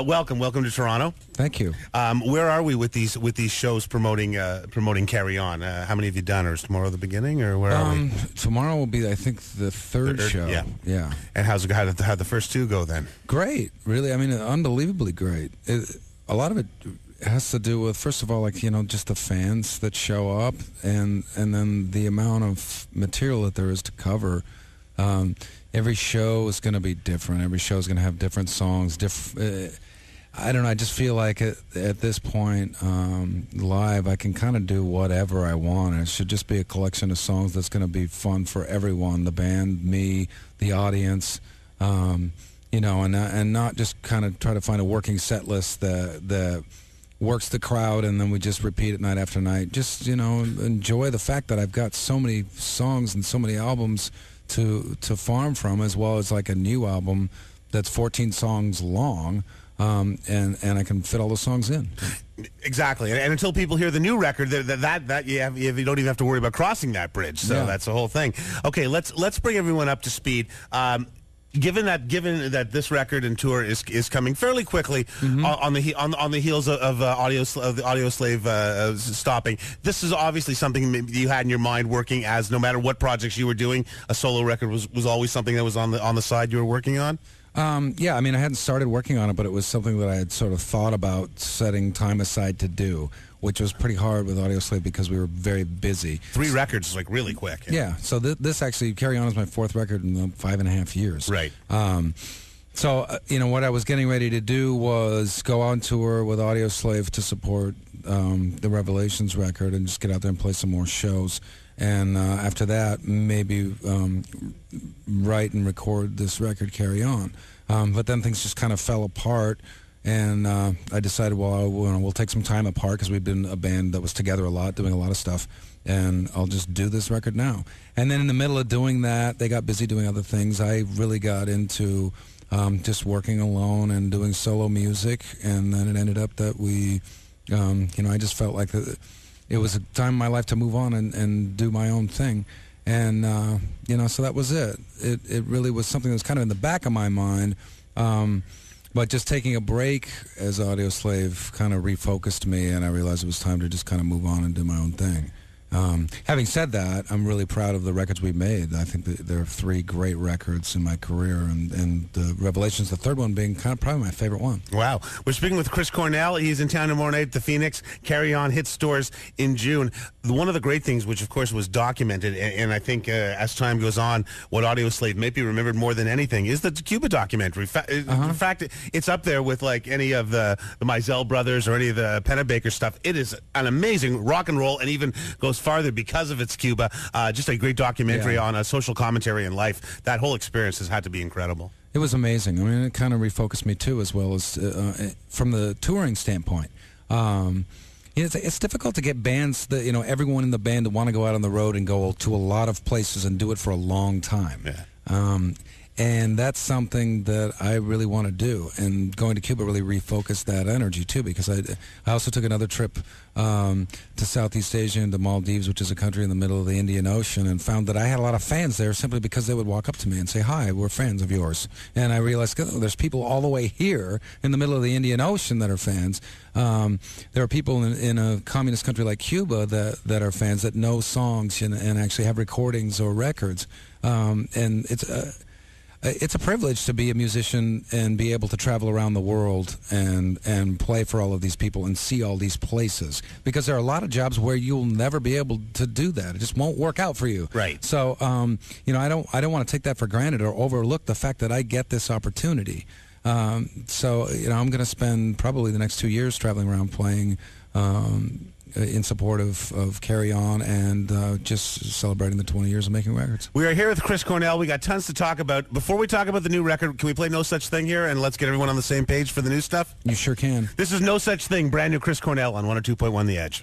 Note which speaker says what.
Speaker 1: Welcome to Toronto.
Speaker 2: Thank you.
Speaker 1: Where are we with these shows promoting Carry On? How many have you done, or is tomorrow the beginning, or where are we?
Speaker 2: Tomorrow will be, I think, the third show.
Speaker 1: Yeah. And how'd the first two go then?
Speaker 2: Great, really. I mean, unbelievably great. A lot of it has to do with, first of all, just the fans that show up, and then the amount of material that there is to cover. Every show is going to be different. Every show is going to have different songs. I don't know. I just feel like at this point, live, I can kind of do whatever I want. It should just be a collection of songs that's going to be fun for everyone: the band, me, the audience. And not just kind of try to find a working set list that works the crowd and then we just repeat it night after night. Just enjoy the fact that I've got so many songs and so many albums to farm from, as well as like a new album that's 14 songs long, and I can fit all the songs in.
Speaker 1: Exactly, and until people hear the new record, you don't even have to worry about crossing that bridge. So That's the whole thing. Okay, let's bring everyone up to speed. Given that this record and tour is coming fairly quickly, on the heels of the Audio Slave stopping, this is obviously something you had in your mind working as, no matter what projects you were doing, a solo record was always something that was on the side you were working on.
Speaker 2: Yeah, I mean, I hadn't started working on it, but it was something that I had sort of thought about setting time aside to do, which was pretty hard with Audio Slave because we were very busy.
Speaker 1: 3 records is like really quick.
Speaker 2: Yeah, so this actually, Carry On, is my 4th record in 5.5 years.
Speaker 1: Right.
Speaker 2: So, what I was getting ready to do was go on tour with Audio Slave to support the Revelations record and just get out there and play some more shows. And after that, maybe write and record this record, Carry On. But then things just kind of fell apart. And I decided, we'll take some time apart because we've been a band that was together a lot, doing a lot of stuff, and I'll just do this record now. And then in the middle of doing that, they got busy doing other things. I really got into just working alone and doing solo music, and then it ended up that we, I just felt like it was a time in my life to move on and do my own thing. And, so that was it. It really was something that was kind of in the back of my mind. But just taking a break as Audio Slave kind of refocused me, and I realized it was time to just kind of move on and do my own thing. Having said that, I'm really proud of the records we made. I think that there are 3 great records in my career, and Revelations, the third one, being kind of probably my favorite one.
Speaker 1: Wow. We're speaking with Chris Cornell. He's in town tomorrow night at the Phoenix. Carry On hit stores in June. One of the great things, which of course was documented, and I think as time goes on, what Audio Slave may be remembered more than anything is the Cuba documentary. In fact, it's up there with like any of the Mizell brothers or any of the Pennebaker stuff. It is an amazing rock and roll, and even goes farther because of its Cuba. Just a great documentary on a social commentary in life. That whole experience has had to be incredible. It
Speaker 2: was amazing. I mean, it kind of refocused me too, as well as from the touring standpoint. It's difficult to get bands that, everyone in the band to want to go out on the road and go to a lot of places and do it for a long time.
Speaker 1: Yeah.
Speaker 2: And that's something that I really want to do. And going to Cuba really refocused that energy, too, because I also took another trip to Southeast Asia and the Maldives, which is a country in the middle of the Indian Ocean, and found that I had a lot of fans there simply because they would walk up to me and say, "Hi, we're fans of yours." And I realized, there's people all the way here in the middle of the Indian Ocean that are fans. There are people in a communist country like Cuba that are fans, that know songs and actually have recordings or records. And it's a privilege to be a musician and be able to travel around the world and play for all of these people and see all these places, because there are a lot of jobs where you'll never be able to do that. It just won't work out for you.
Speaker 1: Right.
Speaker 2: So, I don't want to take that for granted or overlook the fact that I get this opportunity. So, I'm going to spend probably the next 2 years traveling around playing in support of Carry On and just celebrating the 20 years of making records.
Speaker 1: We are here with Chris Cornell. We got tons to talk about. Before we talk about the new record, can we play No Such Thing here, and let's get everyone on the same page for the new stuff?
Speaker 2: You sure can.
Speaker 1: This is No Such Thing, brand new Chris Cornell on 102.1 The Edge.